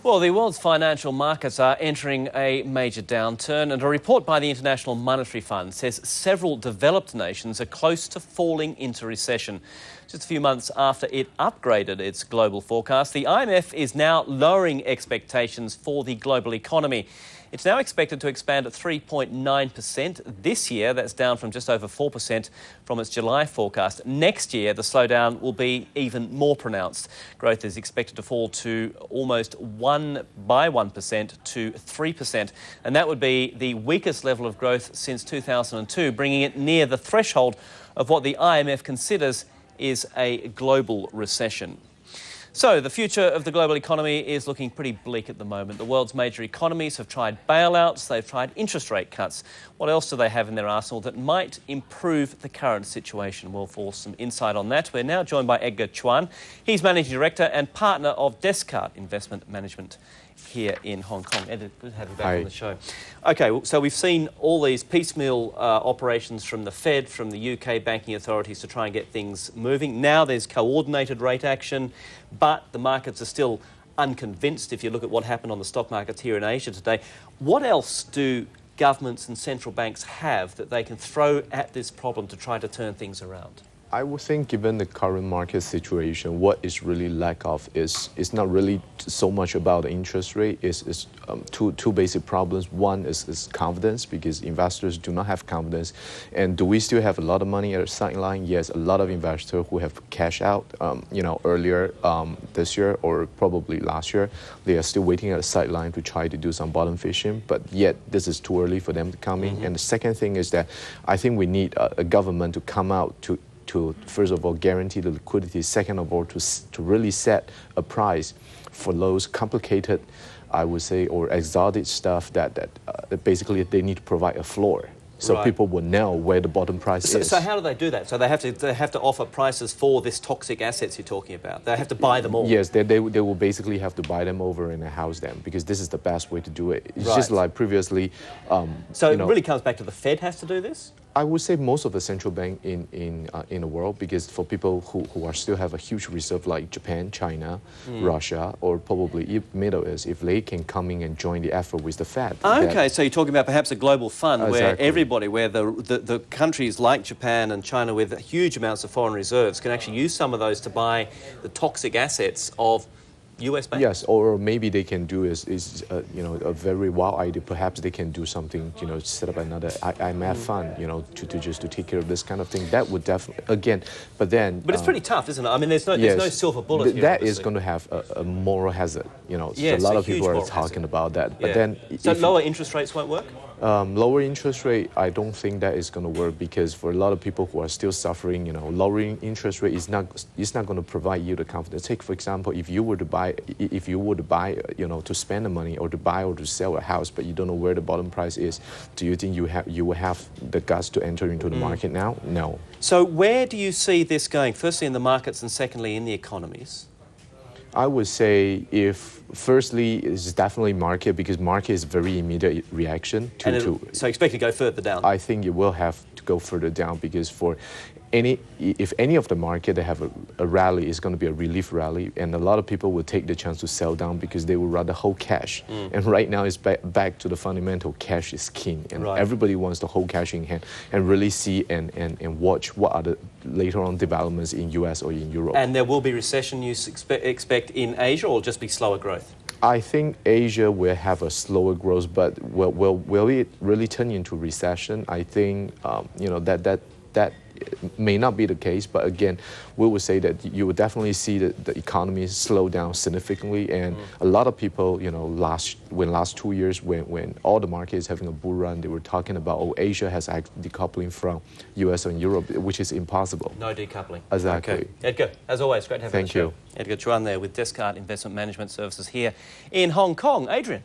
Well, the world's financial markets are entering a major downturn, and a report by the International Monetary Fund says several developed nations are close to falling into recession. Just a few months after it upgraded its global forecast, the IMF is now lowering expectations for the global economy. It's now expected to expand at 3.9% this year. That's down from just over 4% from its July forecast. Next year, the slowdown will be even more pronounced. Growth is expected to fall to almost 1% to 3%. And that would be the weakest level of growth since 2002, bringing it near the threshold of what the IMF considers is a global recession. So the future of the global economy is looking pretty bleak at the moment. The world's major economies have tried bailouts, they've tried interest rate cuts. What else do they have in their arsenal that might improve the current situation? Well, for some insight on that, we're now joined by Edgar Chuan. He's Managing Director and Partner of Descartes Investment Management here in Hong Kong. Ed, good to have you back on the show. OK, so we've seen all these piecemeal operations from the Fed, from the UK banking authorities to try and get things moving. Now there's coordinated rate action, but the markets are still unconvinced if you look at what happened on the stock markets here in Asia today. What else do governments and central banks have that they can throw at this problem to try to turn things around? I would think, given the current market situation, what is really lack of is not really so much about the interest rate. It's two basic problems. One is confidence, because investors do not have confidence. And do we still have a lot of money at the sideline? Yes, a lot of investors who have cash out, earlier this year or probably last year, they are still waiting at the sideline to try to do some bottom fishing. But yet, this is too early for them to come in. And the second thing is that I think we need a government to come out to first of all, guarantee the liquidity. Second of all, to really set a price for those complicated, I would say, or exotic stuff that basically they need to provide a floor. So people will know where the bottom price is. So how do they do that? So they have to offer prices for this toxic assets you're talking about. They have to buy them all. Yes, they will basically have to buy them over and house them, because this is the best way to do it. It's just like previously. So it really comes back to the Fed has to do this? I would say most of the central bank in the world, because for people who are still have a huge reserve like Japan, China, Russia, or probably Middle East, if they can come in and join the effort with the Fed. Okay, so you're talking about perhaps a global fund where everybody, where the countries like Japan and China with huge amounts of foreign reserves can actually use some of those to buy the toxic assets of US banks? Yes, or maybe they can do a very wild idea. Perhaps they can do something, set up another IMF fund, to take care of this kind of thing. That would definitely, again, but then. But it's pretty tough, isn't it? I mean, there's no silver bullet here. That is going to have a moral hazard, So a lot of people are talking about that. But then, so lower interest rates won't work? Lower interest rate, I don't think that is going to work, because for a lot of people who are still suffering, lowering interest rate is not going to provide you the confidence. Take, for example, if you were to buy, to spend the money or to buy or to sell a house, but you don't know where the bottom price is, do you think you will have the guts to enter into the market now? No. So where do you see this going? Firstly, in the markets, and secondly, in the economies? I would say, firstly, it's definitely market, because market is very immediate reaction to. So expect to go further down? I think it will have to go further down, because if any of the market they have a rally, it's going to be a relief rally, and a lot of people will take the chance to sell down because they would rather hold cash. And right now it's back to the fundamental, cash is king, and everybody wants to hold cash in hand and really see and watch what are the later on developments in US or in Europe. And there will be recession, you expect, in Asia, or just be slower growth? I think Asia will have a slower growth, but will it really turn into recession? I think that may not be the case, but again, we would say that you would definitely see the economy slow down significantly, and a lot of people, last 2 years when all the markets having a bull run, they were talking about, Asia has decoupling from US and Europe, which is impossible. No decoupling. Exactly. Okay. Edgar, as always, great to have you on the show. Thank you. Edgar Chuan there with Descartes Investment Management Services here in Hong Kong. Adrian.